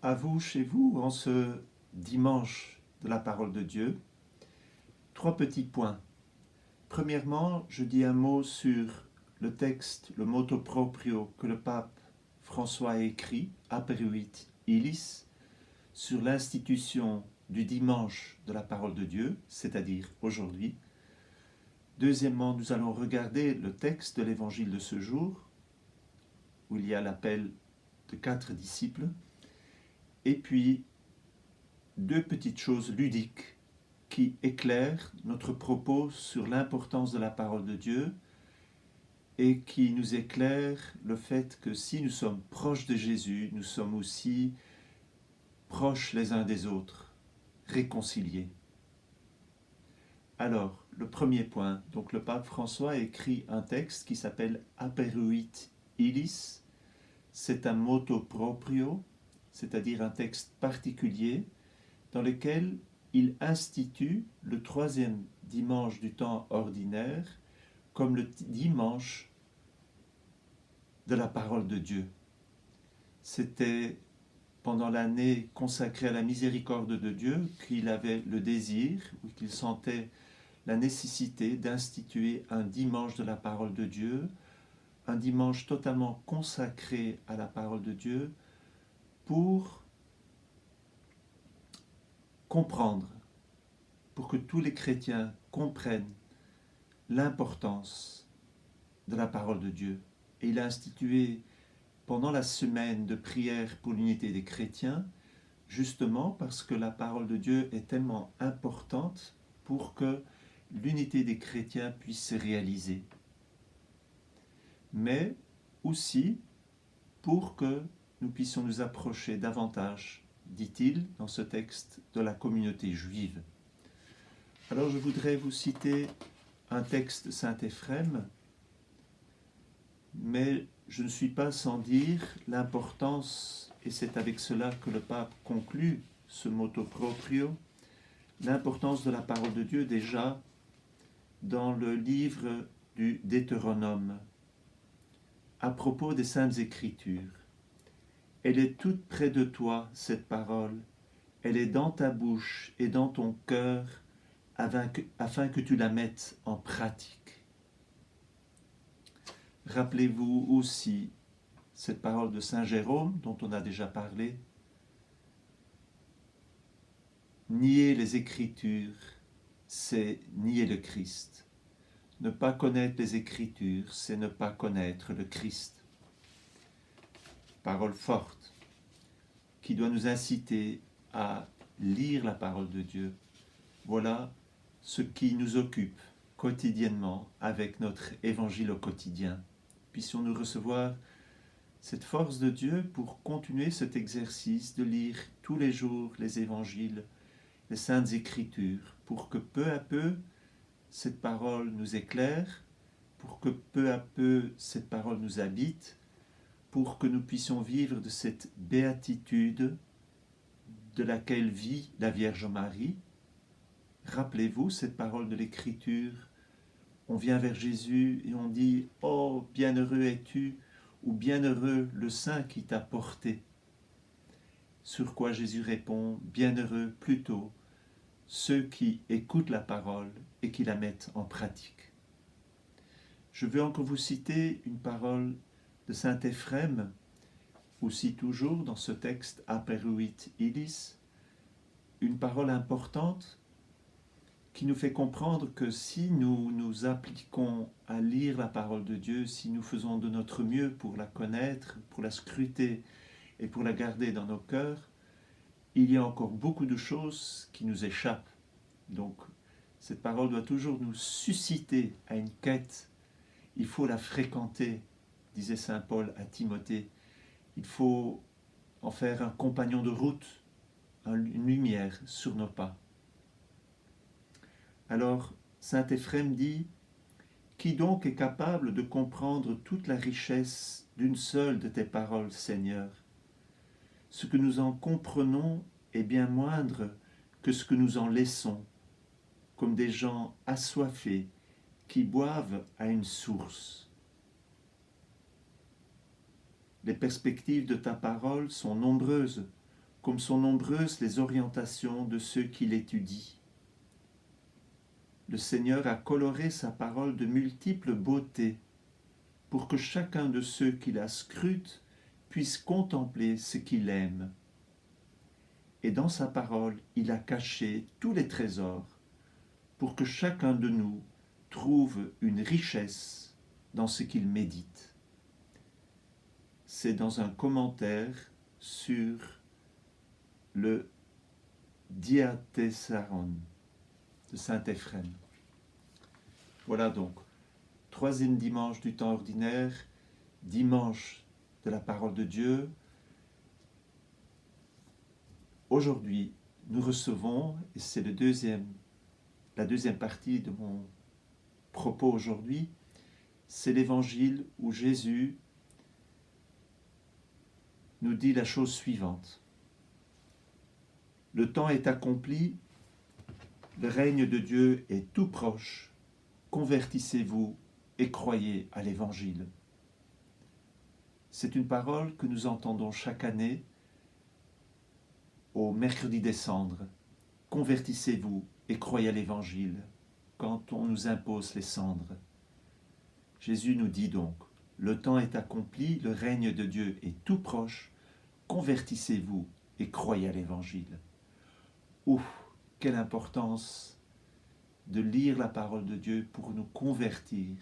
à vous, chez vous, en ce dimanche de la parole de Dieu. 3 petits points. Premièrement, je dis un mot sur le texte, le motu proprio que le pape François a écrit, Aperuit Illis, sur l'institution du dimanche de la parole de Dieu, c'est-à-dire aujourd'hui. Deuxièmement, nous allons regarder le texte de l'évangile de ce jour, où il y a l'appel de 4 disciples. Et puis, 2 petites choses ludiques qui éclairent notre propos sur l'importance de la parole de Dieu et qui nous éclairent le fait que si nous sommes proches de Jésus, nous sommes aussi proches les uns des autres, réconciliés. Alors, le premier point, donc le pape François a écrit un texte qui s'appelle Aperuit Illis. C'est un motu proprio, c'est-à-dire un texte particulier dans lequel il institue le 3e dimanche du temps ordinaire comme le dimanche de la parole de Dieu. C'était pendant l'année consacrée à la miséricorde de Dieu qu'il avait le désir, ou qu'il sentait la nécessité d'instituer un dimanche de la parole de Dieu, un dimanche totalement consacré à la parole de Dieu pour comprendre, pour que tous les chrétiens comprennent l'importance de la parole de Dieu. Et il a institué pendant la semaine de prière pour l'unité des chrétiens, justement parce que la parole de Dieu est tellement importante pour que l'unité des chrétiens puisse se réaliser. Mais aussi pour que nous puissions nous approcher davantage, dit-il dans ce texte, de la communauté juive. Alors je voudrais vous citer un texte de Saint Éphrem, mais je ne suis pas sans dire l'importance, et c'est avec cela que le pape conclut ce motu proprio, l'importance de la parole de Dieu déjà dans le livre du Deutéronome, à propos des Saintes Écritures. Elle est toute près de toi, cette parole, elle est dans ta bouche et dans ton cœur, afin que tu la mettes en pratique. Rappelez-vous aussi cette parole de Saint Jérôme, dont on a déjà parlé. Nier les Écritures, c'est nier le Christ. Ne pas connaître les Écritures, c'est ne pas connaître le Christ. Parole forte, qui doit nous inciter à lire la parole de Dieu. Voilà ce qui nous occupe quotidiennement avec notre évangile au quotidien. Puissions-nous recevoir cette force de Dieu pour continuer cet exercice de lire tous les jours les évangiles, les saintes écritures, pour que peu à peu cette parole nous éclaire, pour que peu à peu cette parole nous habite, pour que nous puissions vivre de cette béatitude de laquelle vit la Vierge Marie. Rappelez-vous cette parole de l'Écriture. On vient vers Jésus et on dit « Oh, bienheureux es-tu » ou « Bienheureux le Saint qui t'a porté ». Sur quoi Jésus répond « Bienheureux plutôt ceux qui écoutent la parole et qui la mettent en pratique ». Je veux encore vous citer une parole de saint Éphrem, aussi toujours dans ce texte Aperuit Illis, une parole importante qui nous fait comprendre que si nous nous appliquons à lire la parole de Dieu, si nous faisons de notre mieux pour la connaître, pour la scruter et pour la garder dans nos cœurs, il y a encore beaucoup de choses qui nous échappent. Donc, cette parole doit toujours nous susciter à une quête. Il faut la fréquenter, disait saint Paul à Timothée. Il faut en faire un compagnon de route, une lumière sur nos pas. Alors, saint Éphrem dit « Qui donc est capable de comprendre toute la richesse d'une seule de tes paroles, Seigneur ? Ce que nous en comprenons est bien moindre que ce que nous en laissons, comme des gens assoiffés qui boivent à une source. Les perspectives de ta parole sont nombreuses, comme sont nombreuses les orientations de ceux qui l'étudient. Le Seigneur a coloré sa parole de multiples beautés pour que chacun de ceux qui la scrutent puisse contempler ce qu'il aime. Et dans sa parole, il a caché tous les trésors pour que chacun de nous trouve une richesse dans ce qu'il médite. C'est dans un commentaire sur le Diatessaron de saint Éphrem. Voilà donc, troisième dimanche du temps ordinaire, dimanche de la parole de Dieu. Aujourd'hui, nous recevons, et c'est la deuxième partie de mon propos aujourd'hui, c'est l'évangile où Jésus nous dit la chose suivante. Le temps est accompli, le règne de Dieu est tout proche, convertissez-vous et croyez à l'évangile. C'est une parole que nous entendons chaque année au mercredi des cendres. Convertissez-vous et croyez à l'évangile quand on nous impose les cendres. Jésus nous dit donc, le temps est accompli, le règne de Dieu est tout proche, convertissez-vous et croyez à l'évangile. Ouf, quelle importance de lire la parole de Dieu pour nous convertir,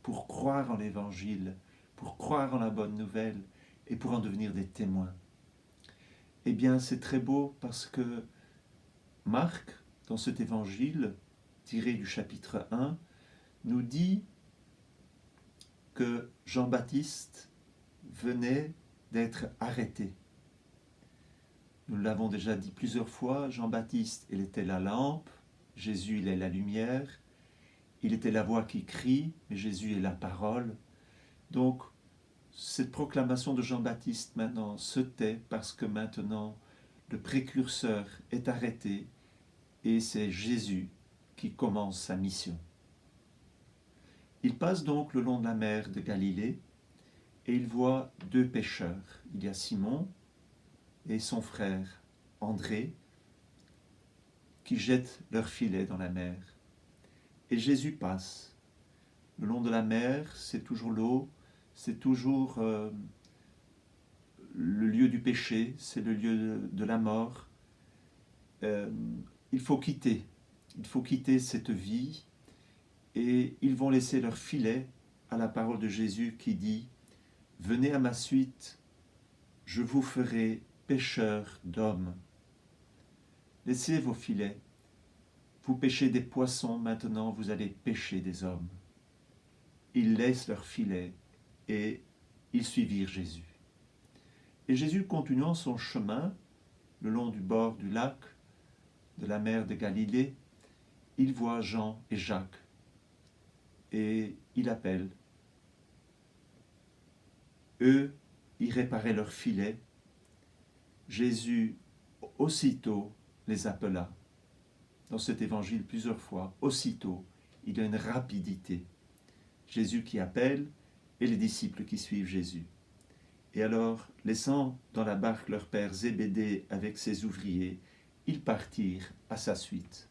pour croire en l'évangile, pour croire en la bonne nouvelle et pour en devenir des témoins. Eh bien, c'est très beau parce que Marc, dans cet évangile, tiré du chapitre 1, nous dit que Jean-Baptiste venait d'être arrêté. Nous l'avons déjà dit plusieurs fois, Jean-Baptiste, il était la lampe, Jésus, il est la lumière, il était la voix qui crie, mais Jésus est la parole. Donc, cette proclamation de Jean-Baptiste maintenant se tait parce que maintenant, le précurseur est arrêté et c'est Jésus qui commence sa mission. Il passe donc le long de la mer de Galilée et il voit deux pêcheurs. Il y a Simon et son frère André qui jettent leur filet dans la mer. Et Jésus passe. Le long de la mer, c'est toujours l'eau, c'est toujours le lieu du péché, c'est le lieu de la mort. Il faut quitter cette vie et ils vont laisser leur filet à la parole de Jésus qui dit « Venez à ma suite, je vous ferai pêcheurs d'hommes. Laissez vos filets. Vous pêchez des poissons, maintenant vous allez pêcher des hommes. » Ils laissent leur filet et ils suivirent Jésus. Et Jésus, continuant son chemin, le long du bord du lac, de la mer de Galilée, il voit Jean et Jacques et il appelle. Eux, ils réparaient leur filet. Jésus, aussitôt, les appela. Dans cet évangile, plusieurs fois, aussitôt, il y a une rapidité. Jésus qui appelle et les disciples qui suivent Jésus. Et alors, laissant dans la barque leur père Zébédée avec ses ouvriers, ils partirent à sa suite.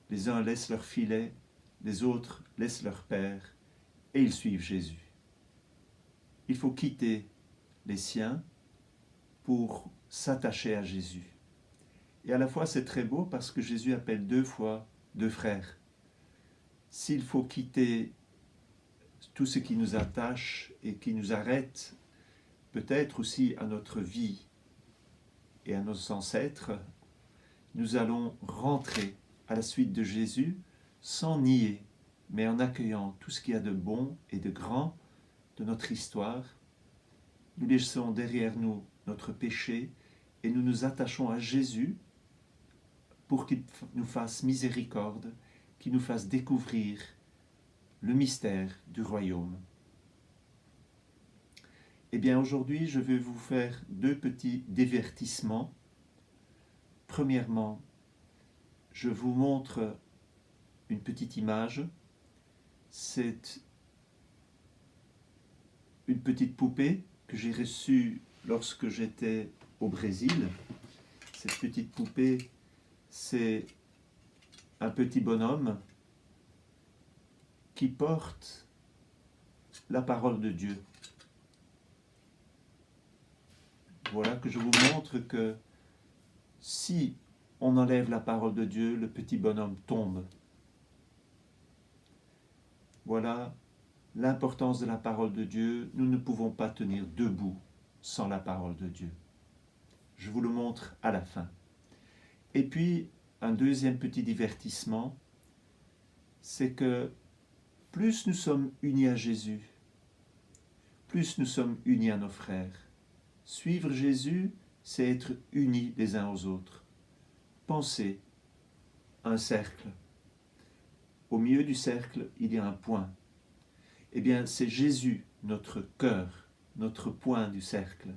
Les uns laissent leur filet, les autres laissent leur père, et ils suivent Jésus. Il faut quitter les siens pour s'attacher à Jésus. Et à la fois, c'est très beau parce que Jésus appelle deux fois deux frères. S'il faut quitter tout ce qui nous attache et qui nous arrête, peut-être aussi à notre vie et à nos ancêtres, nous allons rentrer à la suite de Jésus sans nier, mais en accueillant tout ce qu'il y a de bon et de grand de notre histoire. Nous laissons derrière nous notre péché et nous nous attachons à Jésus pour qu'il nous fasse miséricorde, qu'il nous fasse découvrir le mystère du royaume. Eh bien, aujourd'hui, je vais vous faire deux petits divertissements. Premièrement, je vous montre une petite image. C'est une petite poupée que j'ai reçue lorsque j'étais au Brésil. Cette petite poupée, c'est un petit bonhomme qui porte la parole de Dieu. Voilà que je vous montre que si on enlève la parole de Dieu, le petit bonhomme tombe. Voilà l'importance de la parole de Dieu. Nous ne pouvons pas tenir debout sans la parole de Dieu. Je vous le montre à la fin. Et puis, un deuxième petit divertissement, c'est que plus nous sommes unis à Jésus, plus nous sommes unis à nos frères. Suivre Jésus, c'est être unis les uns aux autres. Pensez, un cercle. Au milieu du cercle, il y a un point. Eh bien, c'est Jésus, notre cœur, notre point du cercle.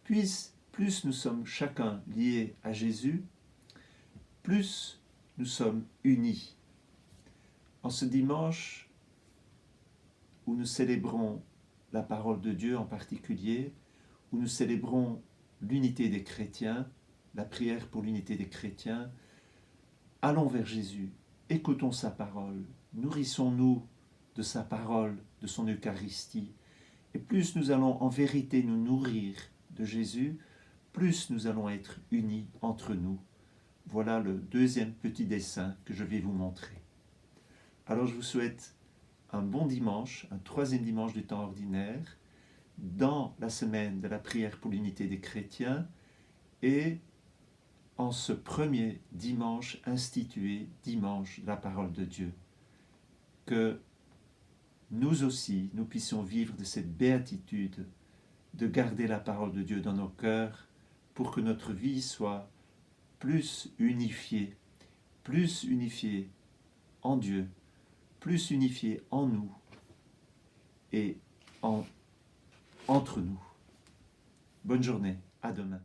Puis, plus nous sommes chacun liés à Jésus, plus nous sommes unis. En ce dimanche où nous célébrons la parole de Dieu en particulier, où nous célébrons l'unité des chrétiens, la prière pour l'unité des chrétiens, allons vers Jésus, écoutons sa parole, nourrissons-nous de sa parole, de son Eucharistie. Et plus nous allons en vérité nous nourrir de Jésus, plus nous allons être unis entre nous. Voilà le deuxième petit dessin que je vais vous montrer. Alors je vous souhaite un bon dimanche, un troisième dimanche du temps ordinaire, dans la semaine de la prière pour l'unité des chrétiens et en ce premier dimanche institué, dimanche de la parole de Dieu. Que nous aussi, nous puissions vivre de cette béatitude de garder la parole de Dieu dans nos cœurs pour que notre vie soit plus unifiée en Dieu, plus unifiée en nous et entre nous. Bonne journée, à demain.